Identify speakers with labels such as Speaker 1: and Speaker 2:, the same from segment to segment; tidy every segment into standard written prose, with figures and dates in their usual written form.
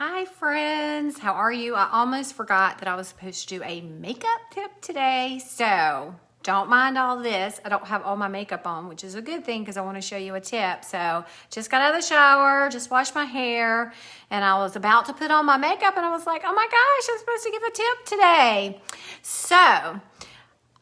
Speaker 1: Hi friends, how are you? I almost forgot that I was supposed to do a makeup tip today, so don't mind all this. I don't have all my makeup on, which is a good thing because I want to show you a tip. So just got out of the shower, just washed my hair, and I was about to put on my makeup and I was like, oh my gosh, I'm supposed to give a tip today. So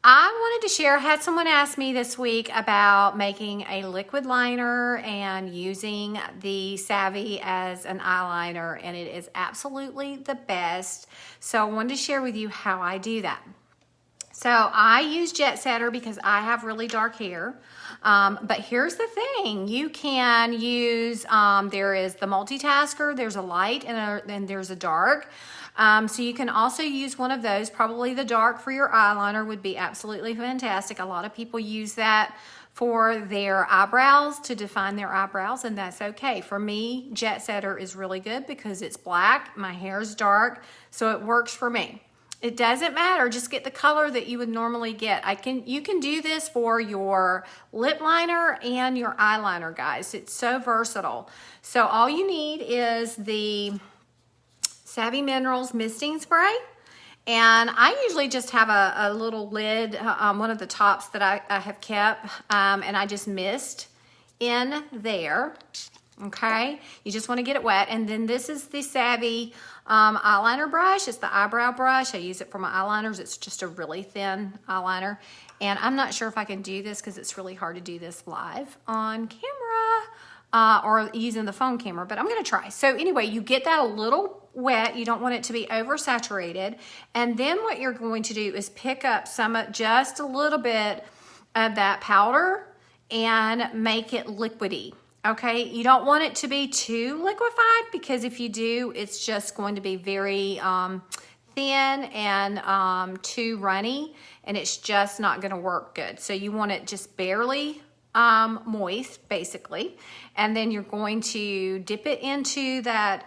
Speaker 1: I wanted to share, had someone ask me this week about making a liquid liner and using the Savvy as an eyeliner, and it is absolutely the best. So I wanted to share with you how I do that. So I use Jet Setter because I have really dark hair. But here's the thing, you can use, there is the multitasker, there's a light and there's a dark. So you can also use one of those. Probably the dark for your eyeliner would be absolutely fantastic. A lot of people use that for their eyebrows, to define their eyebrows, and that's okay. For me, Jet Setter is really good because it's black, my hair's dark, so it works for me. It doesn't matter, just get the color that you would normally get. You can do this for your lip liner and your eyeliner, guys. It's so versatile. So all you need is the Savvy Minerals misting spray. And I usually just have a little lid, one of the tops that I have kept, and I just mist in there. Okay, you just want to get it wet. And then this is the Savvy eyeliner brush. It's the eyebrow brush. I use it for my eyeliners. It's just a really thin eyeliner. And I'm not sure if I can do this because it's really hard to do this live on camera or using the phone camera, but I'm going to try. So anyway, you get that a little wet. You don't want it to be oversaturated. And then what you're going to do is pick up just a little bit of that powder and make it liquidy. Okay, you don't want it to be too liquefied because if you do, it's just going to be very thin and too runny, and it's just not going to work good. So you want it just barely moist, basically, and then you're going to dip it into that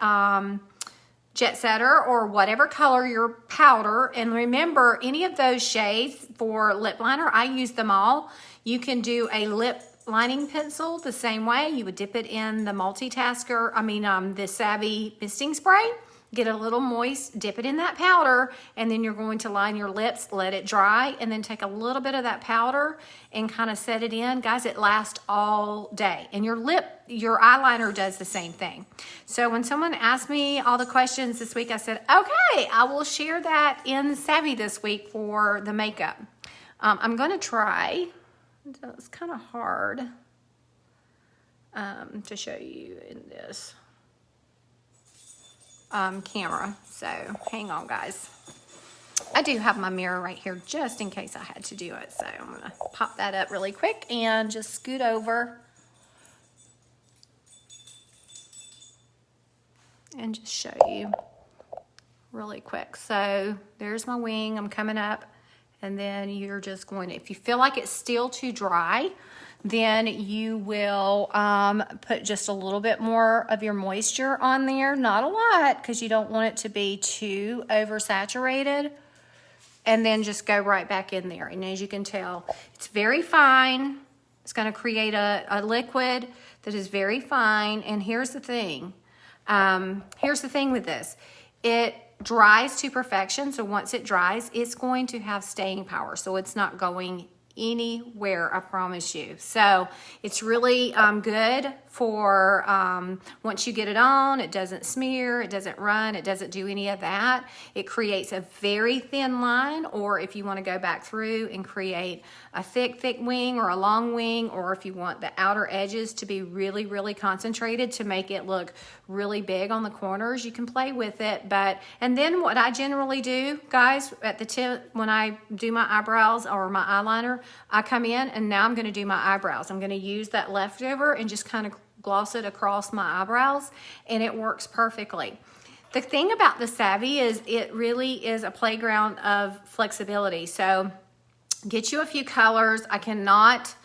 Speaker 1: Jet Setter or whatever color your powder. And remember, any of those shades for lip liner, I use them all. You can do a lip lining pencil the same way. You would dip it in the the Savvy misting spray, get a little moist, dip it in that powder, and then you're going to line your lips, let it dry, and then take a little bit of that powder and kind of set it in. Guys, it lasts all day. And your eyeliner does the same thing. So when someone asked me all the questions this week, I said, okay, I will share that in Savvy this week for the makeup. I'm going to try. It's kind of hard to show you in this camera. So hang on, guys. I do have my mirror right here just in case I had to do it. So I'm going to pop that up really quick and just scoot over and just show you really quick. So there's my wing. I'm coming up. And then you're just going to, if you feel like it's still too dry, then you will put just a little bit more of your moisture on there. Not a lot, because you don't want it to be too oversaturated. And then just go right back in there. And as you can tell, it's very fine. It's going to create a liquid that is very fine. And here's the thing. Here's the thing with this. It dries to perfection. So once it dries, it's going to have staying power. So it's not going anywhere, I promise you. So it's really good for once you get it on, it doesn't smear, it doesn't run, it doesn't do any of that. It creates a very thin line, or if you want to go back through and create a thick wing or a long wing, or if you want the outer edges to be really, really concentrated to make it look really big on the corners, you can play with it. And then what I generally do, guys, at the tip, when I do my eyebrows or my eyeliner, I come in and now I'm going to do my eyebrows. I'm going to use that leftover and just kind of gloss it across my eyebrows, and it works perfectly. The thing about the Savvy is it really is a playground of flexibility. So get you a few colors. I cannot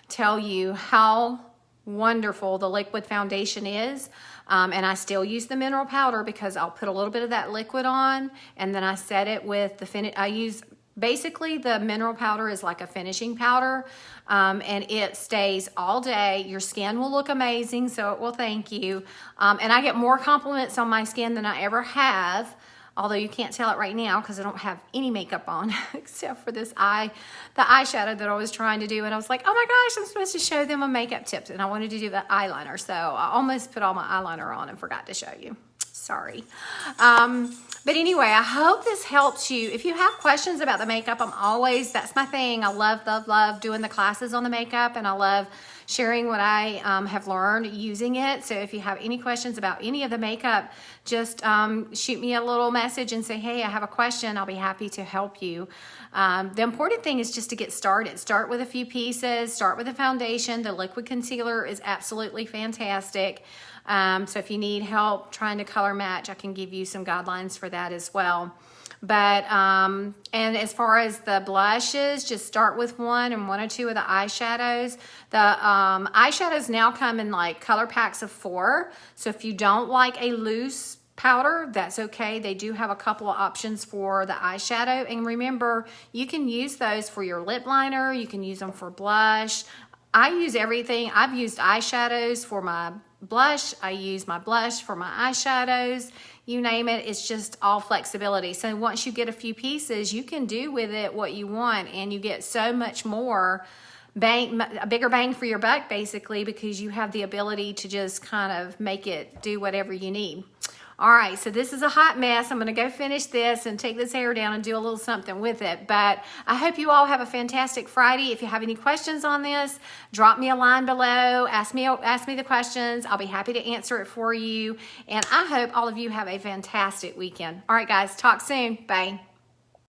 Speaker 1: tell you how wonderful the liquid foundation is. And I still use the mineral powder because I'll put a little bit of that liquid on, and then I set it with the finish. I use basically the mineral powder is like a finishing powder, and it stays all day. Your skin will look amazing, so it will thank you. And I get more compliments on my skin than I ever have, although you can't tell it right now because I don't have any makeup on except for the eyeshadow that I was trying to do. And I was like, oh my gosh, I'm supposed to show them a makeup tip, and I wanted to do the eyeliner. So I almost put all my eyeliner on and forgot to show you. Sorry. But anyway, I hope this helps you. If you have questions about the makeup, that's my thing. I love doing the classes on the makeup, and I love sharing what I have learned using it. So if you have any questions about any of the makeup, just shoot me a little message and say, hey, I have a question. I'll be happy to help you. The important thing is just to get started. Start with a few pieces. Start with a foundation. The liquid concealer is absolutely fantastic. So if you need help trying to color match, I can give you some guidelines for that as well. But, and as far as the blushes, just start with one and one or two of the eyeshadows. The eyeshadows now come in like color packs of 4. So if you don't like a loose powder, that's okay. They do have a couple of options for the eyeshadow. And remember, you can use those for your lip liner. You can use them for blush. I use everything. I've used eyeshadows for my blush. I use my blush for my eyeshadows. You name it, it's just all flexibility. So once you get a few pieces, you can do with it what you want, and you get so much more a bigger bang for your buck, basically, because you have the ability to just kind of make it do whatever you need. All right, so this is a hot mess. I'm gonna go finish this and take this hair down and do a little something with it. But I hope you all have a fantastic Friday. If you have any questions on this, drop me a line below. Ask me the questions. I'll be happy to answer it for you. And I hope all of you have a fantastic weekend. All right, guys, talk soon. Bye.